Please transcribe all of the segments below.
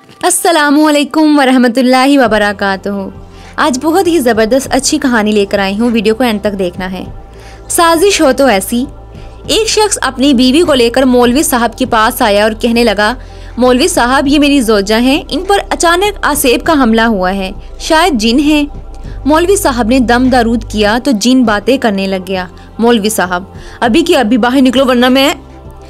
अस्सलामुअलैकुम वरहमतुल्लाहि वबरकातुहू। आज बहुत ही ज़बरदस्त अच्छी कहानी लेकर आई हूँ, वीडियो को एंड तक देखना है। साजिश हो तो ऐसी। एक शख्स अपनी बीवी को लेकर मौलवी साहब के पास आया और कहने लगा, मौलवी साहब ये मेरी ज़ौजा हैं, इन पर अचानक आसेब का हमला हुआ है, शायद जिन है। मौलवी साहब ने दम दारूद किया तो जिन बातें करने लग गया। मौलवी साहब, अभी की अभी बाहर निकलो वरना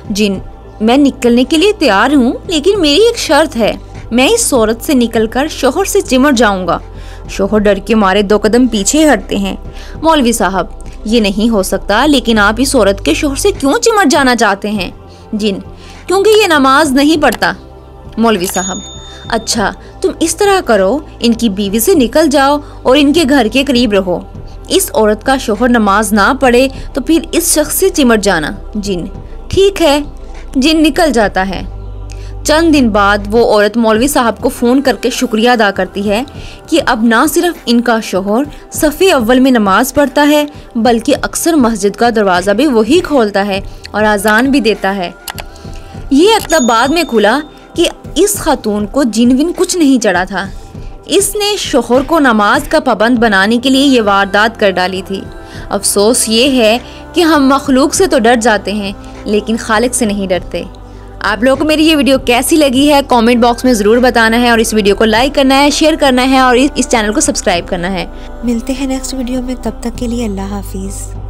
जिन, मैं निकलने के लिए तैयार हूँ, लेकिन मेरी एक शर्त है, मैं इस औरत से निकलकर शोहर से चिमट जाऊंगा। शोहर डर के मारे 2 कदम पीछे हटते हैं। मौलवी साहब, ये नहीं हो सकता, लेकिन आप इस औरत के शोहर से क्यों चिमट जाना चाहते हैं? जिन, क्योंकि ये नमाज नहीं पढ़ता। मौलवी साहब, अच्छा तुम इस तरह करो, इनकी बीवी से निकल जाओ और इनके घर के करीब रहो। इस औरत का शोहर नमाज ना पढ़े तो फिर इस शख्स से चिमट जाना। जिन, ठीक है। जिन निकल जाता है। चंद दिन बाद वो औरत मौलवी साहब को फ़ोन करके शुक्रिया अदा करती है कि अब ना सिर्फ इनका शोहर सफ़े अव्वल में नमाज पढ़ता है, बल्कि अक्सर मस्जिद का दरवाज़ा भी वही खोलता है और अजान भी देता है। ये अतलब बाद में खुला कि इस खातून को जिन विन कुछ नहीं चढ़ा था। इसने शोहर को नमाज का पाबंद बनाने के लिए ये वारदात कर डाली थी। अफसोस ये है कि हम मखलूक से तो डर जाते हैं, लेकिन खालिक से नहीं डरते। आप लोगों को मेरी ये वीडियो कैसी लगी है कमेंट बॉक्स में ज़रूर बताना है, और इस वीडियो को लाइक करना है, शेयर करना है और इस चैनल को सब्सक्राइब करना है। मिलते हैं नेक्स्ट वीडियो में, तब तक के लिए अल्लाह हाफिज़।